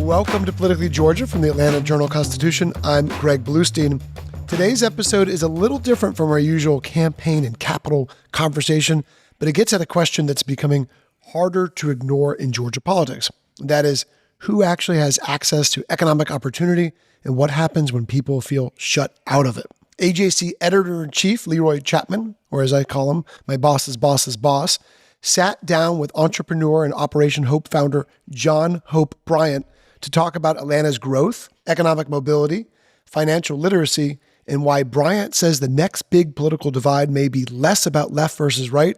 Welcome to Politically Georgia from the Atlanta Journal-Constitution. I'm Greg Bluestein. Today's episode is a little different from our usual campaign and capital conversation, but it gets at a question that's becoming harder to ignore in Georgia politics. That is, who actually has access to economic opportunity and what happens when people feel shut out of it. AJC Editor-in-Chief Leroy Chapman, or as I call him, my boss's boss's boss, sat down with entrepreneur and Operation Hope founder John Hope Bryant to talk about Atlanta's growth, economic mobility, financial literacy, and why Bryant says the next big political divide may be less about left versus right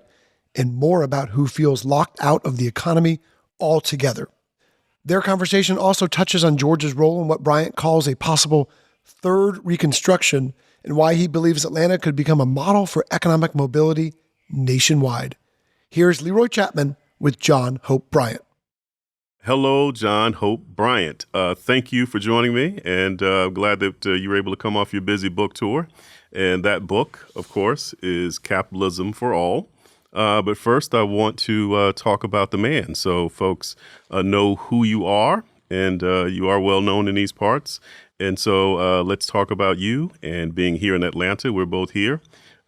and more about who feels locked out of the economy altogether. Their conversation also touches on Georgia's role in what Bryant calls a possible third Reconstruction and why he believes Atlanta could become a model for economic mobility nationwide. Here's Leroy Chapman with John Hope Bryant. Hello, John Hope Bryant. Thank you for joining me, and I'm glad that you were able to come off your busy book tour. And that book, of course, is Capitalism for All. But first, I want to talk about the man, so folks know who you are, and you are well known in these parts. And so let's talk about you and being here in Atlanta. We're both here.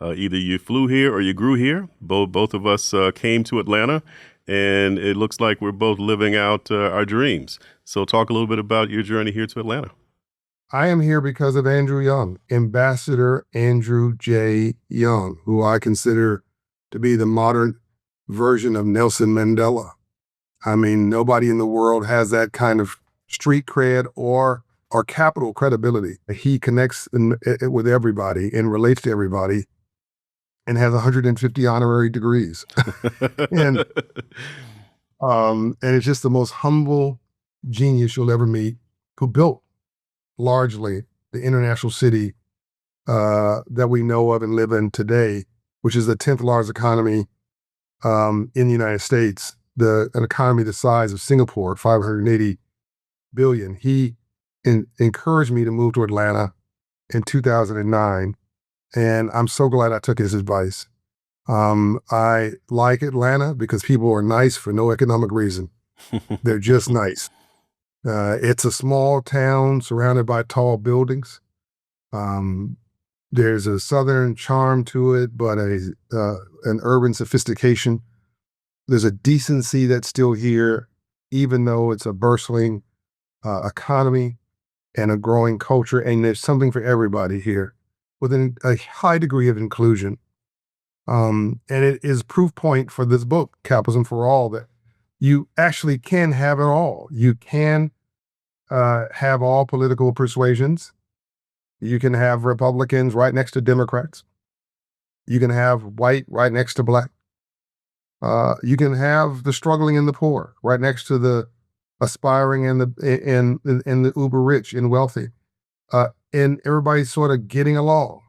Either you flew here or you grew here. Both of us came to Atlanta. And it looks like we're both living out our dreams. So talk a little bit about your journey here to Atlanta. I am here because of Andrew Young, Ambassador Andrew J. Young, who I consider to be the modern version of Nelson Mandela. I mean, nobody in the world has that kind of street cred or capital credibility. He connects with everybody and relates to everybody, and has 150 honorary degrees. and it's just the most humble genius you'll ever meet, who built largely the international city that we know of and live in today, which is the 10th largest economy in the United States, an economy the size of Singapore, 580 billion. He encouraged me to move to Atlanta in 2009. And I'm so glad I took his advice. I like Atlanta because people are nice for no economic reason. They're just nice. It's a small town surrounded by tall buildings. There's a southern charm to it, but an urban sophistication. There's a decency that's still here, even though it's a bustling economy and a growing culture. And there's something for everybody here, with a high degree of inclusion. And it is proof point for this book, Capitalism for All, that you actually can have it all. You can have all political persuasions. You can have Republicans right next to Democrats. You can have white right next to black. You can have the struggling and the poor right next to the aspiring and the uber rich and wealthy. And everybody's sort of getting along.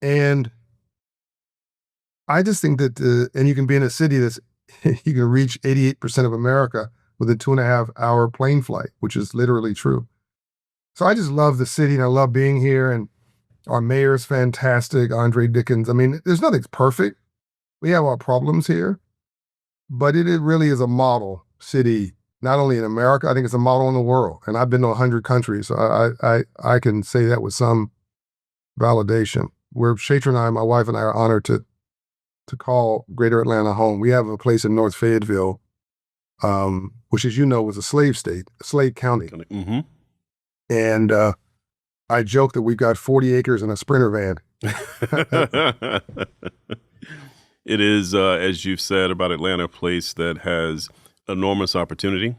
And I just think that, and you can be in a city that's, you can reach 88% of America with a 2.5-hour plane flight, which is literally true. So I just love the city, and I love being here, and our mayor's fantastic, Andre Dickens. I mean, there's nothing perfect. We have our problems here, but it really is a model city. Not only in America, I think it's a model in the world. And I've been to 100 countries, so I can say that with some validation. Where Shatra and I, my wife and I, are honored to call Greater Atlanta home. We have a place in North Fayetteville, which, as you know, was a slave state, a slave county. Mm-hmm. And I joke that we've got 40 acres and a Sprinter van. It is, as you've said about Atlanta, a place that has enormous opportunity.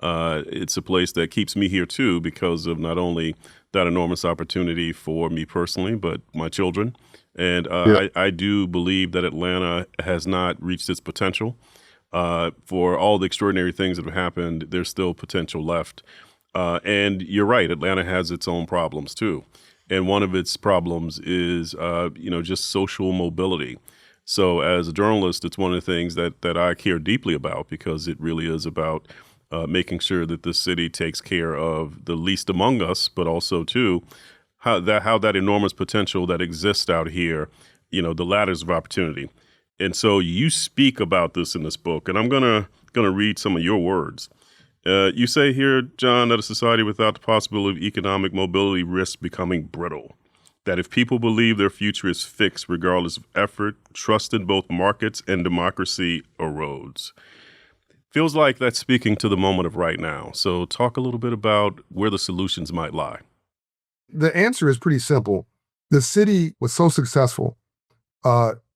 It's a place that keeps me here too, because of not only that enormous opportunity for me personally, but my children. And I do believe that Atlanta has not reached its potential. For all the extraordinary things that have happened, there's still potential left. And you're right, Atlanta has its own problems too. And one of its problems is, just social mobility. So as a journalist, it's one of the things that I care deeply about, because it really is about making sure that the city takes care of the least among us, but also too, how that enormous potential that exists out here, the ladders of opportunity. And so you speak about this in this book, and I'm gonna read some of your words. You say here, John, that a society without the possibility of economic mobility risks becoming brittle. That if people believe their future is fixed regardless of effort, trust in both markets and democracy erodes. Feels like that's speaking to the moment of right now. So talk a little bit about where the solutions might lie. The answer is pretty simple. The city was so successful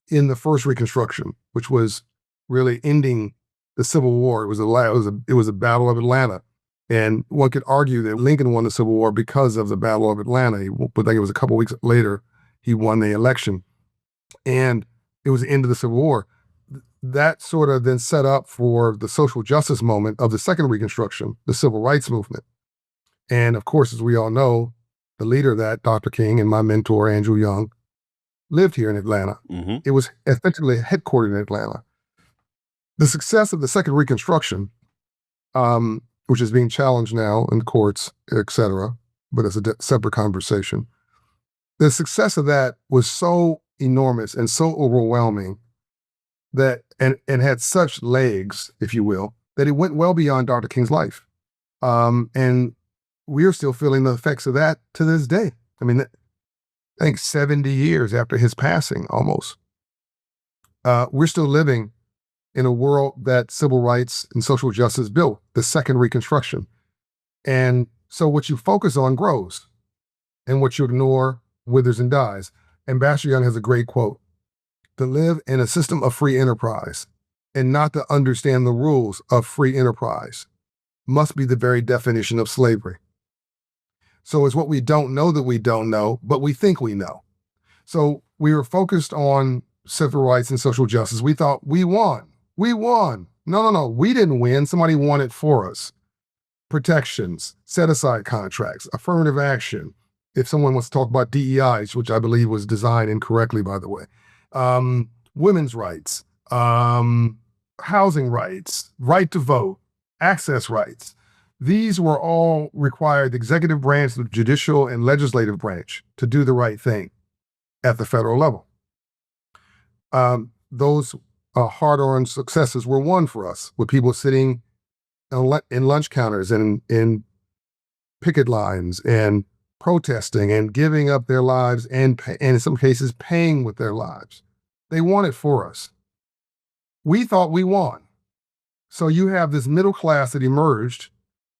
in the first Reconstruction, which was really ending the Civil War. It was a Battle of Atlanta. And one could argue that Lincoln won the Civil War because of the Battle of Atlanta. But like it was a couple weeks later, he won the election. And it was the end of the Civil War. That sort of then set up for the social justice moment of the second Reconstruction, the civil rights movement. And of course, as we all know, the leader of that, Dr. King, and my mentor, Andrew Young, lived here in Atlanta. Mm-hmm. It was effectively headquartered in Atlanta. The success of the second Reconstruction, which is being challenged now in courts, et cetera, but it's a separate conversation. The success of that was so enormous and so overwhelming that, and had such legs, if you will, that it went well beyond Dr. King's life. And we're still feeling the effects of that to this day. I mean, I think 70 years after his passing, almost. We're still living in a world that civil rights and social justice built, the second Reconstruction. And so what you focus on grows, and what you ignore withers and dies. Ambassador Young has a great quote: "To live in a system of free enterprise and not to understand the rules of free enterprise must be the very definition of slavery." So it's what we don't know that we don't know, but we think we know. So we were focused on civil rights and social justice. We thought we won. We won. No. We didn't win. Somebody won it for us. Protections, set-aside contracts, affirmative action. If someone wants to talk about DEIs, which I believe was designed incorrectly, by the way, women's rights, housing rights, right to vote, access rights. These were all required the executive branch, the judicial and legislative branch to do the right thing at the federal level. Those hard-earned successes were won for us, with people sitting in lunch counters and in picket lines and protesting and giving up their lives and in some cases paying with their lives. They won it for us. We thought we won. So you have this middle class that emerged,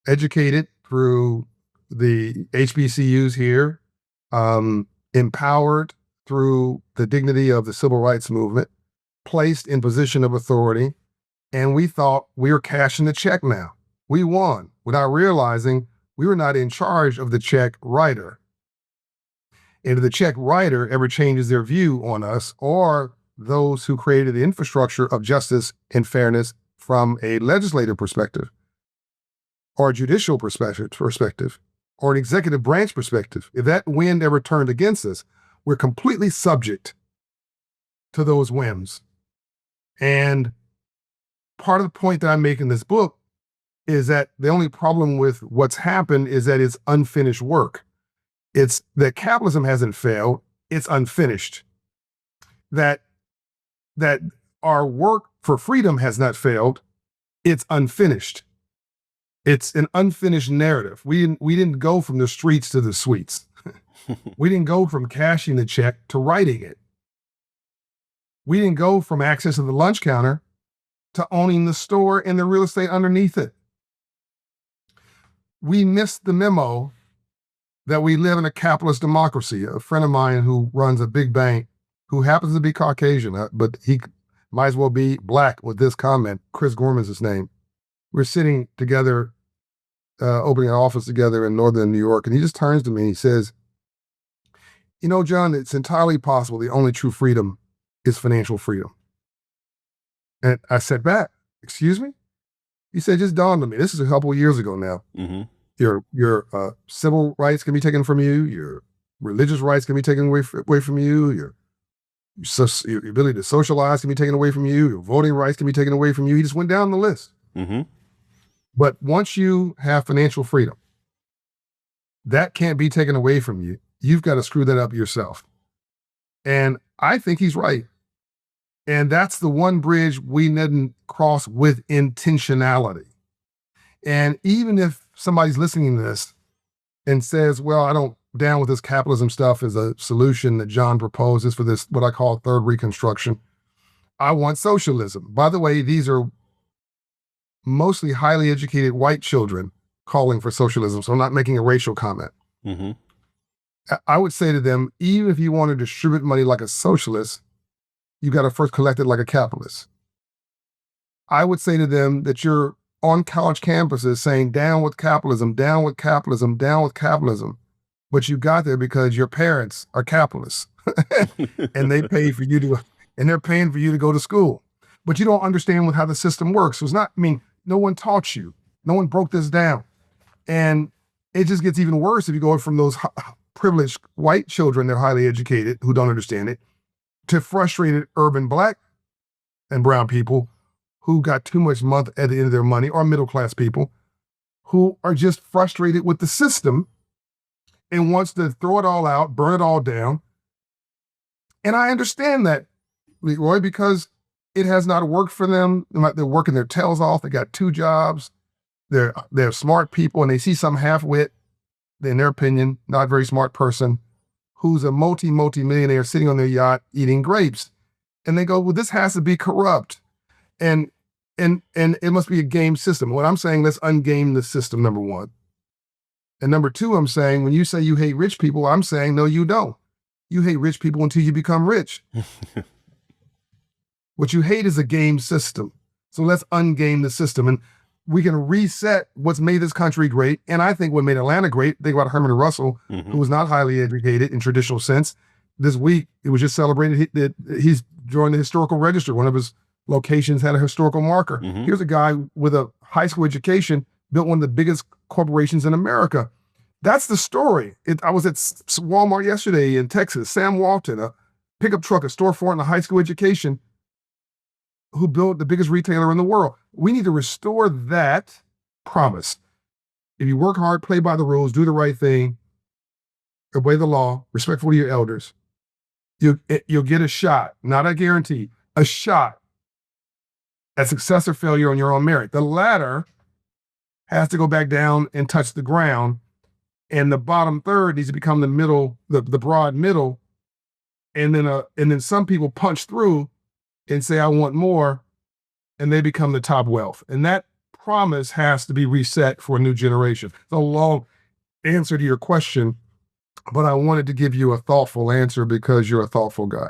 educated through the HBCUs here, empowered through the dignity of the civil rights movement, placed in position of authority, and we thought we were cashing the check now. We won, without realizing we were not in charge of the check writer. And if the check writer ever changes their view on us, or those who created the infrastructure of justice and fairness from a legislative perspective, or a judicial perspective, or an executive branch perspective, if that wind ever turned against us, we're completely subject to those whims. And part of the point that I make in this book is that the only problem with what's happened is that it's unfinished work. It's that capitalism hasn't failed, it's unfinished. That our work for freedom has not failed, it's unfinished. It's an unfinished narrative. We didn't go from the streets to the suites. We didn't go from cashing the check to writing it. We didn't go from access to the lunch counter to owning the store and the real estate underneath it. We missed the memo that we live in a capitalist democracy. A friend of mine who runs a big bank, who happens to be Caucasian, but he might as well be Black with this comment. Chris Gorman's his name. We're sitting together, opening an office together in northern New York, and he just turns to me and he says, "You know, John, it's entirely possible the only true freedom is financial freedom." And I said back, "Excuse me?" He said, "Just dawned on me. This is a couple of years ago now. Mm-hmm. Your civil rights can be taken from you. Your religious rights can be taken away from you. Your ability to socialize can be taken away from you. Your voting rights can be taken away from you." He just went down the list. Mm-hmm. But once you have financial freedom, that can't be taken away from you. You've got to screw that up yourself. And I think he's right. And that's the one bridge we didn't cross with intentionality. And even if somebody's listening to this and says, well, I don't down with this capitalism stuff as a solution that John proposes for this, what I call third Reconstruction, I want socialism. By the way, these are mostly highly educated white children calling for socialism. So I'm not making a racial comment. Mm-hmm. I would say to them, even if you want to distribute money like a socialist, you got to first collect it like a capitalist. I would say to them that you're on college campuses saying down with capitalism, down with capitalism, down with capitalism. But you got there because your parents are capitalists and they pay for you to, and they're paying for you to go to school. But you don't understand how the system works. So it's not, no one taught you. No one broke this down. And it just gets even worse if you go from those privileged white children that are highly educated who don't understand it to frustrated urban Black and brown people who got too much month at the end of their money, or middle-class people who are just frustrated with the system and wants to throw it all out, burn it all down. And I understand that, Leroy, because it has not worked for them. They're working their tails off. They got 2 jobs. They're smart people, and they see some half-wit, in their opinion, not very smart person who's a multi-millionaire sitting on their yacht eating grapes. And they go, well, this has to be corrupt. And it must be a game system. What I'm saying, let's ungame the system, number one. And number two, I'm saying, when you say you hate rich people, I'm saying, no, you don't. You hate rich people until you become rich. What you hate is a game system. So let's ungame the system. And we can reset what's made this country great. And I think what made Atlanta great, think about Herman Russell, who was not highly educated in traditional sense. This week, it was just celebrated that he's joined the historical register. One of his locations had a historical marker. Here's a guy with a high school education, built one of the biggest corporations in America. That's the story. I was at Walmart yesterday in Texas. Sam Walton, a pickup truck, a storefront, and a high school education, who built the biggest retailer in the world. We need to restore that promise. If you work hard, play by the rules, do the right thing, obey the law, respectful to your elders, you'll get a shot, not a guarantee, a shot at success or failure on your own merit. The latter has to go back down and touch the ground, and the bottom third needs to become the middle, the broad middle, and then some people punch through and say, I want more, and they become the top wealth. And that promise has to be reset for a new generation. It's a long answer to your question, but I wanted to give you a thoughtful answer because you're a thoughtful guy.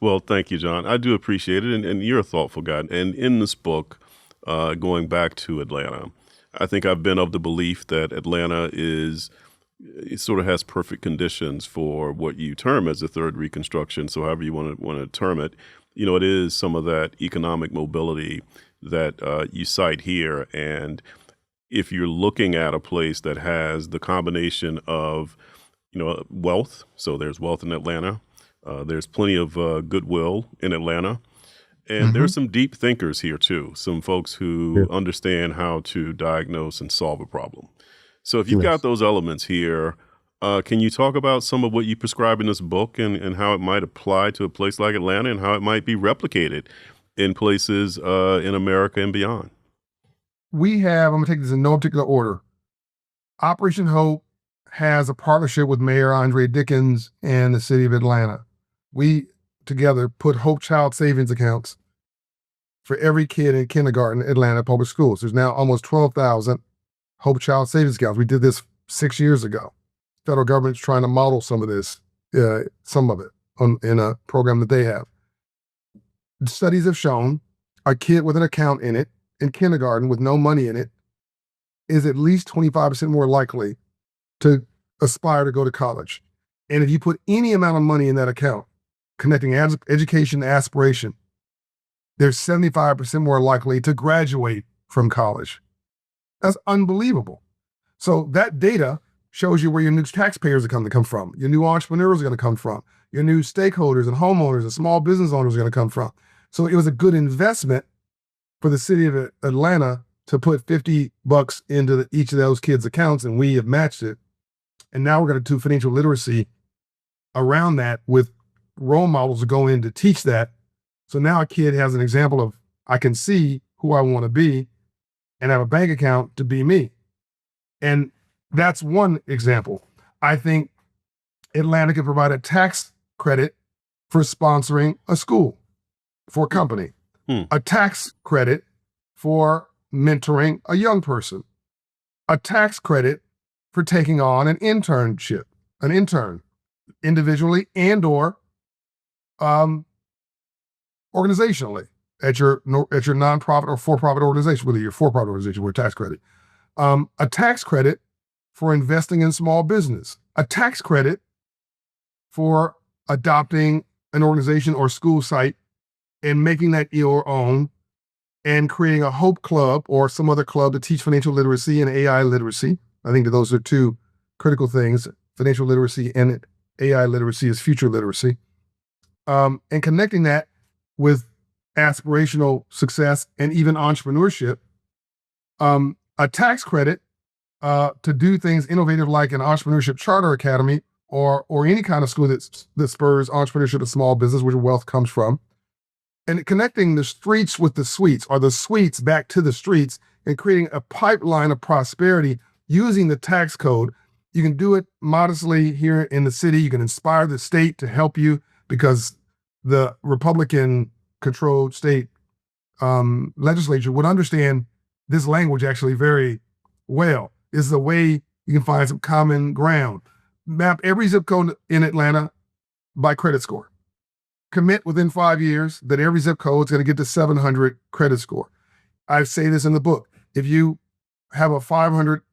Well, thank you, John. I do appreciate it, and you're a thoughtful guy. And in this book, going back to Atlanta, I think I've been of the belief that Atlanta it sort of has perfect conditions for what you term as the third Reconstruction. So however you want to term it, it is some of that economic mobility that you cite here. And if you're looking at a place that has the combination of, wealth, so there's wealth in Atlanta, there's plenty of goodwill in Atlanta, and there's some deep thinkers here too, some folks who understand how to diagnose and solve a problem. So if you've got those elements here, can you talk about some of what you prescribe in this book and how it might apply to a place like Atlanta and how it might be replicated in places in America and beyond? I'm going to take this in no particular order. Operation Hope has a partnership with Mayor Andre Dickens and the city of Atlanta. We together put Hope Child savings accounts for every kid in kindergarten in Atlanta public schools. There's now almost 12,000 Hope Child savings accounts. We did this 6 years ago. Federal government's trying to model some of this, some of it in a program that they have. Studies have shown a kid with an account in it in kindergarten with no money in it is at least 25% more likely to aspire to go to college. And if you put any amount of money in that account, connecting education to aspiration, they're 75% more likely to graduate from college. That's unbelievable. So that data shows you where your new taxpayers are going to come from, your new entrepreneurs are going to come from, your new stakeholders and homeowners and small business owners are going to come from. So it was a good investment for the city of Atlanta to put $50 into each of those kids' accounts, and we have matched it. And now we're going to do financial literacy around that with role models to go in to teach that. So now a kid has an example of, I can see who I want to be, and have a bank account to be me. And that's one example. I think Atlanta could provide a tax credit for sponsoring a school, for a company, a tax credit for mentoring a young person, a tax credit for taking on an intern, individually and or organizationally at your nonprofit or for-profit organization, whether you're a for-profit organization with a tax credit. A tax credit for investing in small business, a tax credit for adopting an organization or school site and making that your own, and creating a Hope Club or some other club to teach financial literacy and AI literacy. I think that those are two critical things. Financial literacy and AI literacy is future literacy. And connecting that with aspirational success and even entrepreneurship. A tax credit to do things innovative like an entrepreneurship charter academy or any kind of school that spurs entrepreneurship and small business, where wealth comes from. And connecting the streets with the suites, or the suites back to the streets, and creating a pipeline of prosperity using the tax code. You can do it modestly here in the city. You can inspire the state to help you, because the Republican-controlled state legislature would understand this language actually very well. Is the way you can find some common ground. Map every zip code in Atlanta by credit score. Commit within 5 years that every zip code is going to get to 700 credit score. I say this in the book. If you have a 500,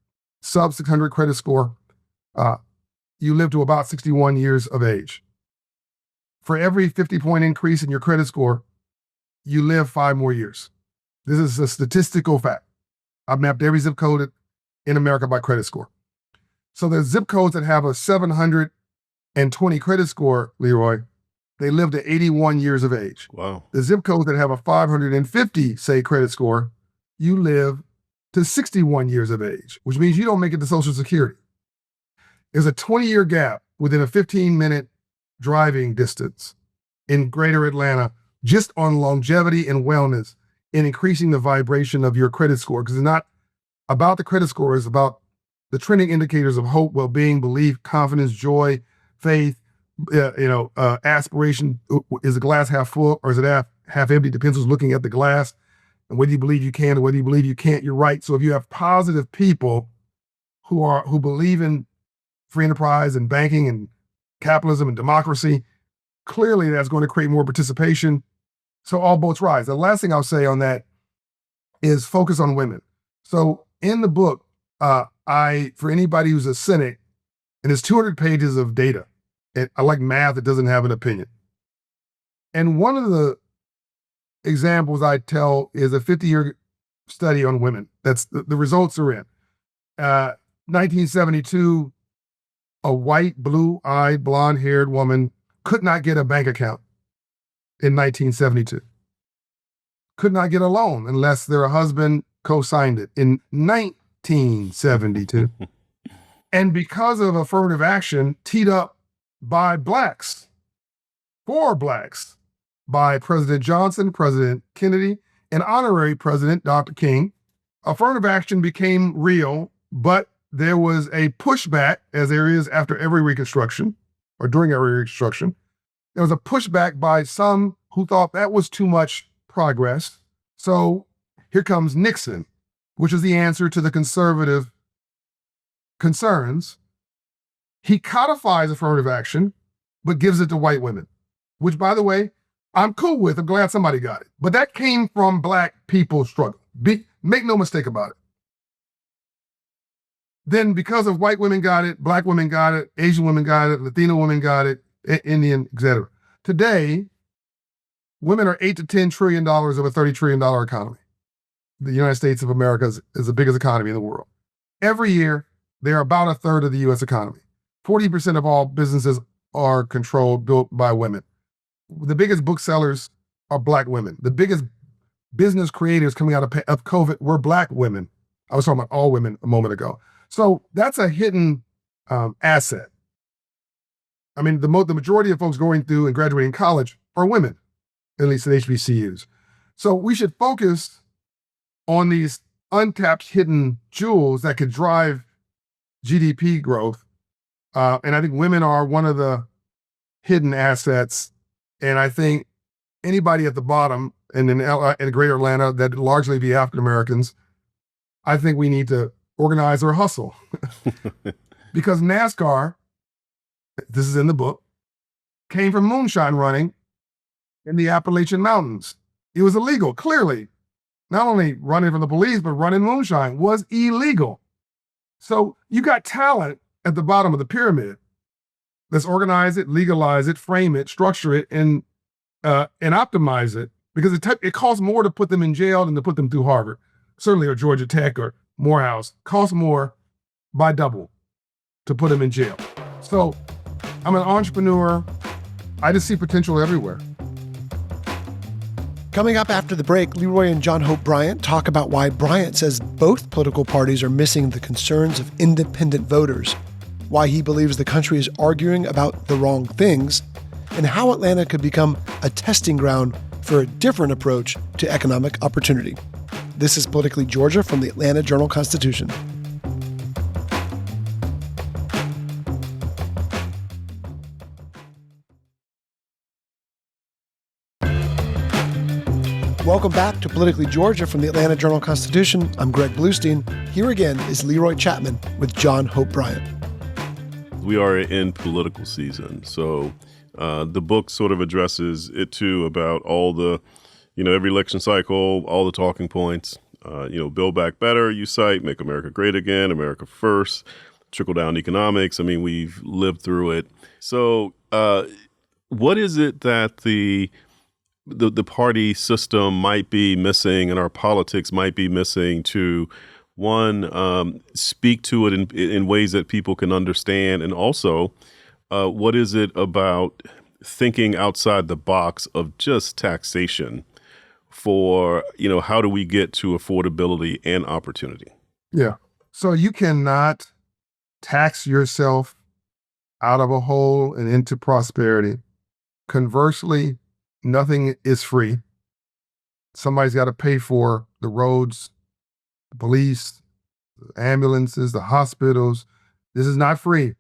sub 600 credit score, you live to about 61 years of age. For every 50-point increase in your credit score, you live 5 more years. This is a statistical fact. I've mapped every zip code in America by credit score. So there's zip codes that have a 720 credit score, Leroy, they live to 81 years of age. Wow. The zip codes that have a 550, say, credit score, you live to 61 years of age, which means you don't make it to Social Security. There's a 20-year gap within a 15-minute driving distance in greater Atlanta just on longevity and wellness in increasing the vibration of your credit score, because it's not about the credit score, it's about the trending indicators of hope, well-being, belief, confidence, joy, faith, aspiration. Is the glass half full or is it half empty? Depends who's looking at the glass, and whether you believe you can or whether you believe you can't, you're right. So if you have positive people who believe in free enterprise and banking and capitalism and democracy, clearly that's going to create more participation. So all boats rise. The last thing I'll say on that is focus on women. So in the book, for anybody who's a cynic, and there's 200 pages of data. And I like math that doesn't have an opinion. And one of the examples I tell is a 50-year study on women. That's the results are in. 1972, a white, blue-eyed, blonde-haired woman could not get a bank account in 1972. Could not get a loan unless their husband co-signed it in 1972. And because of affirmative action teed up by blacks, for blacks, by President Johnson, President Kennedy, and honorary President Dr. King, affirmative action became real, but there was a pushback, as there is after every Reconstruction, or during every Reconstruction. There was a pushback by some who thought that was too much progress. So here comes Nixon, which is the answer to the conservative concerns. He codifies affirmative action, but gives it to white women, which, by the way, I'm cool with. I'm glad somebody got it. But that came from black people's struggle. Make no mistake about it. Then because of white women got it, black women got it, Asian women got it, Latino women got it, Indian, etc. Today, women are $8 to $10 trillion of a $30 trillion economy. The United States of America is the biggest economy in the world. Every year, they are about a third of the U.S. economy. 40% of all businesses are built by women. The biggest booksellers are black women. The biggest business creators coming out of COVID were black women. I was talking about all women a moment ago. So that's a hidden asset. I mean, the majority of folks going through and graduating college are women, at least at HBCUs. So we should focus on these untapped hidden jewels that could drive GDP growth. And I think women are one of the hidden assets. And I think anybody at the bottom and in greater Atlanta that largely be African Americans, I think we need to organize or hustle. Because NASCAR, this is in the book, came from moonshine running in the Appalachian Mountains. It was illegal, clearly. Not only running from the police, but running moonshine was illegal. So you got talent at the bottom of the pyramid. Let's organize it, legalize it, frame it, structure it, and optimize it. Because it costs more to put them in jail than to put them through Harvard, certainly, or Georgia Tech or Morehouse. Costs more by double to put them in jail. So I'm an entrepreneur. I just see potential everywhere. Coming up after the break, Leroy and John Hope Bryant talk about why Bryant says both political parties are missing the concerns of independent voters, why he believes the country is arguing about the wrong things, and how Atlanta could become a testing ground for a different approach to economic opportunity. This is Politically Georgia from the Atlanta Journal-Constitution. Welcome back to Politically Georgia from the Atlanta Journal-Constitution. I'm Greg Bluestein. Here again is Leroy Chapman with John Hope Bryant. We are in political season, so the book sort of addresses it too, about all the, every election cycle, all the talking points. Build back better, you cite, make America great again, America first, trickle down economics. I mean, we've lived through it. So what is it that the party system might be missing and our politics might be missing to, one, speak to it in ways that people can understand? And also, what is it about thinking outside the box of just taxation for, how do we get to affordability and opportunity? Yeah. So you cannot tax yourself out of a hole and into prosperity. Conversely, nothing is free. Somebody's got to pay for the roads, the police, the ambulances, the hospitals. This is not free.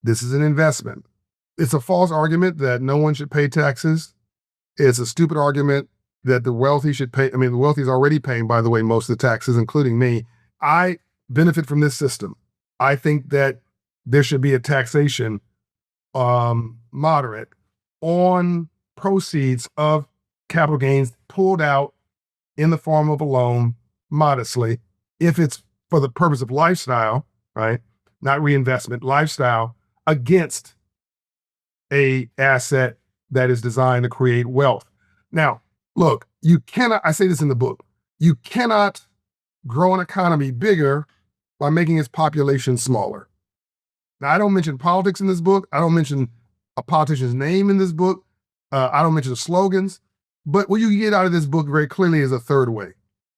This is an investment. It's a false argument that no one should pay taxes. It's a stupid argument that the wealthy should pay. I mean, the wealthy is already paying, by the way, most of the taxes, including me. I benefit from this system. I think that there should be a taxation, moderate, on proceeds of capital gains pulled out in the form of a loan modestly, if it's for the purpose of lifestyle, right? Not reinvestment, lifestyle, against a asset that is designed to create wealth. Now, look, you cannot, I say this in the book, you cannot grow an economy bigger by making its population smaller. Now, I don't mention politics in this book. I don't mention a politician's name in this book. I don't mention the slogans. But what you get out of this book very clearly is a third way.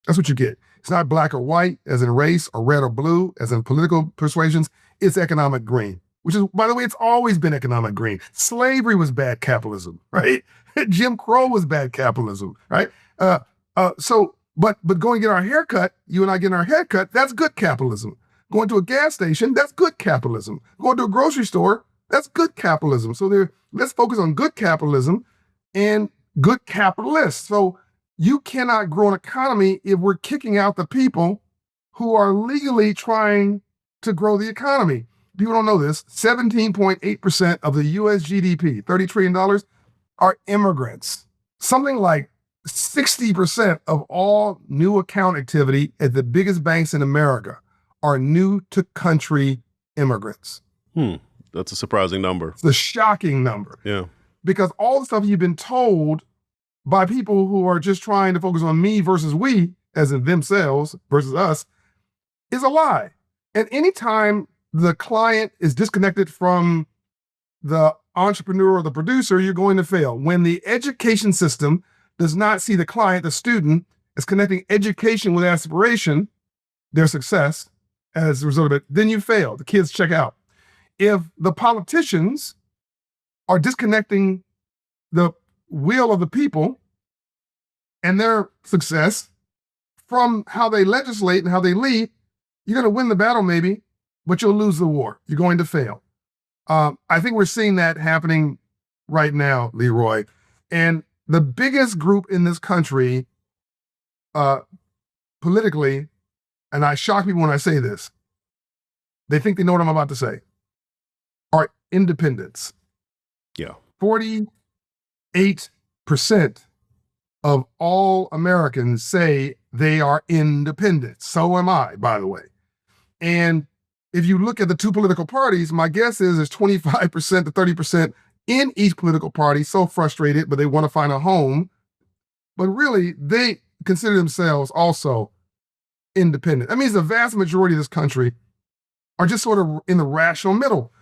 That's what you get. It's not black or white, as in race, or red or blue, as in political persuasions. It's economic green, which is, by the way, it's always been economic green. Slavery was bad capitalism, right? Jim Crow was bad capitalism, right? But going to get our haircut, you and I getting our haircut, that's good capitalism. Going to a gas station, that's good capitalism. Going to a grocery store, that's good capitalism. So let's focus on good capitalism and good capitalists. So you cannot grow an economy if we're kicking out the people who are legally trying to grow the economy. People don't know this. 17.8% of the US GDP, $30 trillion, are immigrants. Something like 60% of all new account activity at the biggest banks in America are new to country immigrants. That's a surprising number. It's a shocking number. Yeah. Because all the stuff you've been told by people who are just trying to focus on me versus we, as in themselves versus us, is a lie. And anytime the client is disconnected from the entrepreneur or the producer, you're going to fail. When the education system does not see the client, the student, as connecting education with aspiration, their success as a result of it, then you fail. The kids check out. If the politicians are disconnecting the will of the people and their success from how they legislate and how they lead, you're going to win the battle maybe, but you'll lose the war. You're going to fail. I think we're seeing that happening right now, Leroy. And the biggest group in this country, politically, and I shock people when I say this, they think they know what I'm about to say, are independents. Yeah. 48% of all Americans say they are independent. So am I, by the way. And if you look at the two political parties, my guess is there's 25% to 30% in each political party so frustrated, but they want to find a home. But really, they consider themselves also independent. That means the vast majority of this country are just sort of in the rational middle,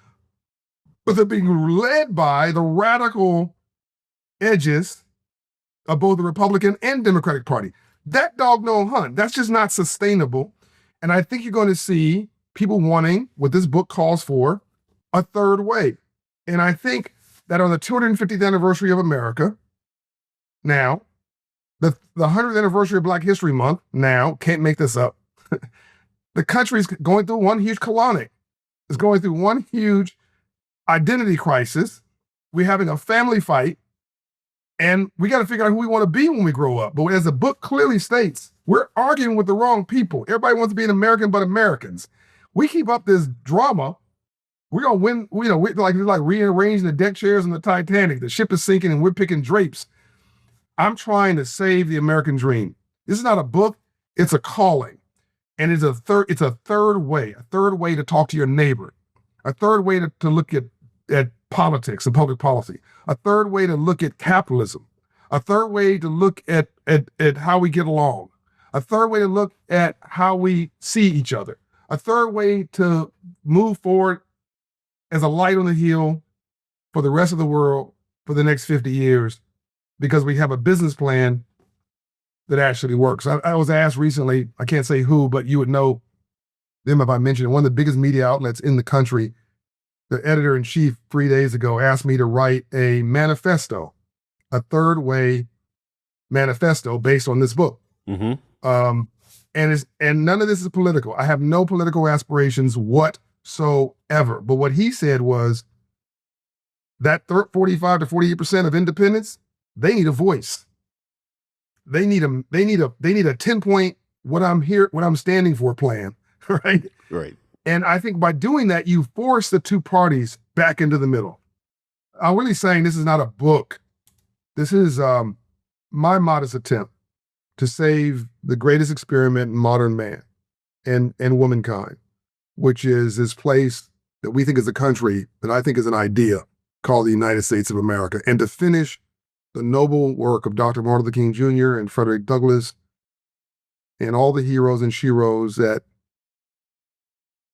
but they're being led by the radical edges of both the Republican and Democratic Party. That dog no hunt. That's just not sustainable. And I think you're going to see people wanting what this book calls for, a third way. And I think that on the 250th anniversary of America, now, the 100th anniversary of Black History Month, now, can't make this up, the country's going through one huge colonic. It's going through one huge identity crisis. We're having a family fight, and we got to figure out who we want to be when we grow up. But as the book clearly states, we're arguing with the wrong people. Everybody wants to be an American but Americans. We keep up this drama, we're going to win, it's like rearranging the deck chairs on the Titanic. The ship is sinking and we're picking drapes. I'm trying to save the American dream. This is not a book, it's a calling. And it's a third way to talk to your neighbor, a third way to look at politics and public policy, a third way to look at capitalism, a third way to look at how we get along, a third way to look at how we see each other, a third way to move forward as a light on the hill for the rest of the world for the next 50 years, because we have a business plan that actually works. I was asked recently, I can't say who, but you would know them if I mentioned it, one of the biggest media outlets in the country, the editor-in-chief 3 days ago asked me to write a manifesto, a third way manifesto based on this book. Mm-hmm. And none of this is political. I have no political aspirations whatsoever. But what he said was that 45 to 48% of independents, they need a voice. They need a 10-point what I'm standing for plan, right? Right. And I think by doing that, you force the two parties back into the middle. I'm really saying this is not a book. This is my modest attempt to save the greatest experiment in modern man and womankind, which is this place that we think is a country, that I think is an idea, called the United States of America, and to finish the noble work of Dr. Martin Luther King Jr. and Frederick Douglass and all the heroes and sheroes that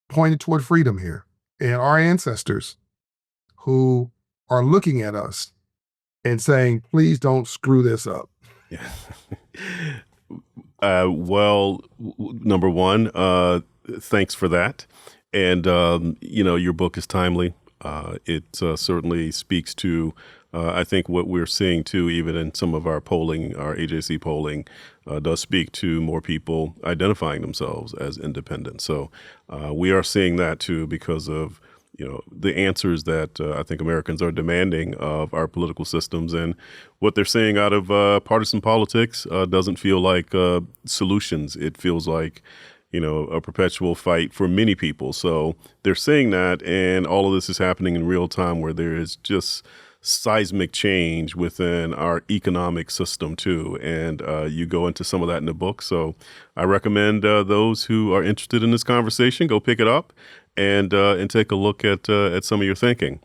pointed toward freedom here, and our ancestors who are looking at us and saying, please don't screw this up. Yeah. Number one, thanks for that. And, your book is timely. It certainly speaks to, I think, what we're seeing too, even in some of our polling, our AJC polling, does speak to more people identifying themselves as independent. So we are seeing that too because of the answers that I think Americans are demanding of our political systems, and what they're saying out of partisan politics doesn't feel like solutions. It feels like, a perpetual fight for many people. So they're saying that, and all of this is happening in real time where there is just seismic change within our economic system too. And you go into some of that in the book. So I recommend those who are interested in this conversation, go pick it up and take a look at some of your thinking.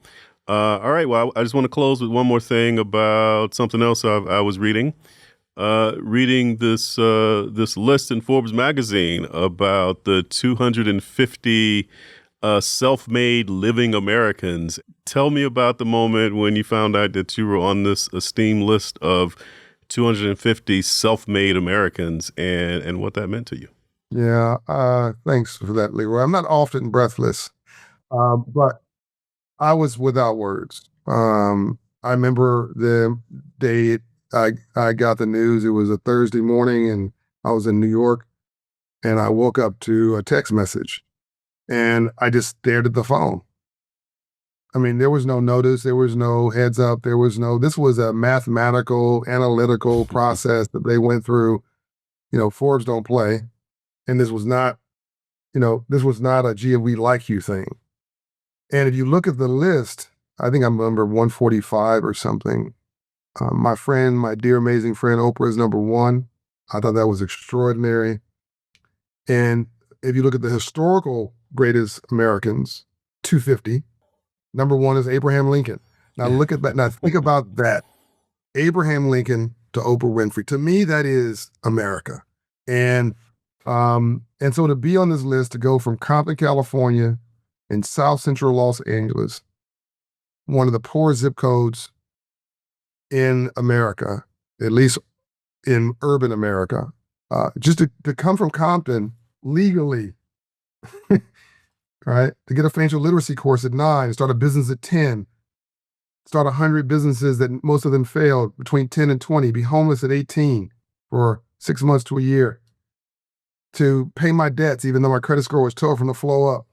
All right. Well, I just want to close with one more thing about something else I was reading. Reading this list in Forbes magazine about the 250 self-made living Americans. Tell me about the moment when you found out that you were on this esteemed list of 250 self-made Americans and what that meant to you. Yeah, thanks for that, Leroy. I'm not often breathless, but I was without words. I remember the day I got the news. It was a Thursday morning, and I was in New York, and I woke up to a text message, and I just stared at the phone. I mean, there was no notice, there was no heads up, this was a mathematical, analytical process that they went through. Forbes don't play. And this was not a gee, we like you thing. And if you look at the list, I think I'm number 145 or something. My dear, amazing friend, Oprah is number 1. I thought that was extraordinary. And if you look at the historical greatest Americans, 250, number 1 is Abraham Lincoln. Now look at that. Now think about that. Abraham Lincoln to Oprah Winfrey. To me, that is America. And so to be on this list, to go from Compton, California, in South Central Los Angeles, one of the poorest zip codes in America, at least in urban America, just to come from Compton legally, right? To get a financial literacy course at 9, start a business at 10, start 100 businesses that most of them failed between 10 and 20, be homeless at 18 for 6 months to a year, to pay my debts, even though my credit score was tore from the flow up,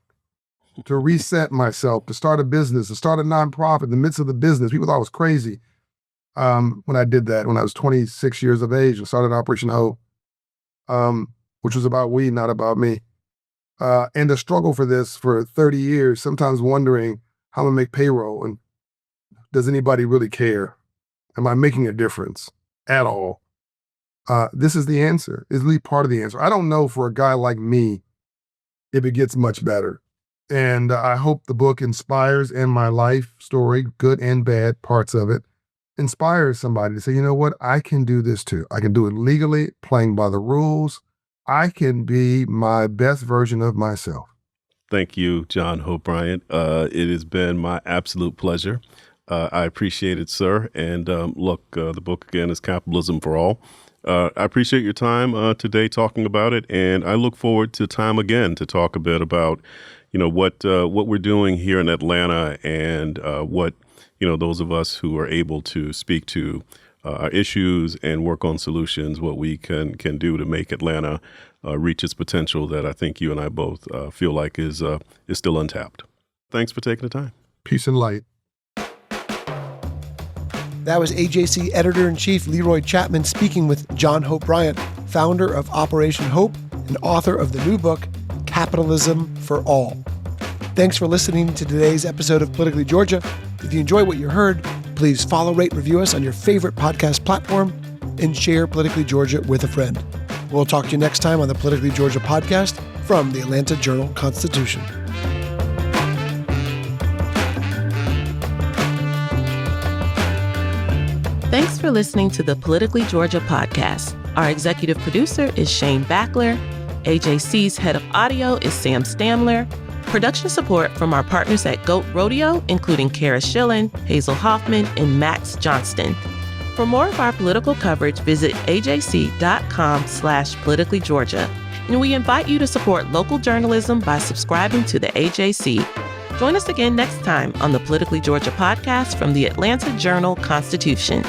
to reset myself, to start a business, to start a nonprofit in the midst of the business. People thought I was crazy when I did that, when I was 26 years of age and started Operation Hope, which was about we, not about me. And to struggle for this for 30 years, sometimes wondering how I'm gonna make payroll and does anybody really care? Am I making a difference at all? This is the answer, is at least part of the answer. I don't know for a guy like me if it gets much better. And I hope the book inspires, and my life story, good and bad parts of it, inspires somebody to say, you know what, I can do this too. I can do it legally, playing by the rules. I can be my best version of myself. Thank you, John Hope Bryant. It has been my absolute pleasure. I appreciate it, sir. And look, the book again is Capitalism for All. I appreciate your time today talking about it, and I look forward to time again to talk a bit about, what we're doing here in Atlanta, and what those of us who are able to speak to our issues and work on solutions, what we can do to make Atlanta reach its potential that I think you and I both feel like is still untapped. Thanks for taking the time. Peace and light. That was AJC Editor-in-Chief Leroy Chapman speaking with John Hope Bryant, founder of Operation Hope and author of the new book, Capitalism for All. Thanks for listening to today's episode of Politically Georgia. If you enjoy what you heard, please follow, rate, review us on your favorite podcast platform, and share Politically Georgia with a friend. We'll talk to you next time on the Politically Georgia podcast from the Atlanta Journal-Constitution. Thanks for listening to the Politically Georgia podcast. Our executive producer is Shane Backler. AJC's head of audio is Sam Stamler. Production support from our partners at Goat Rodeo, including Kara Schillen, Hazel Hoffman, and Max Johnston. For more of our political coverage, visit ajc.com/politicallygeorgia. And we invite you to support local journalism by subscribing to the AJC. Join us again next time on the Politically Georgia podcast from the Atlanta Journal-Constitution.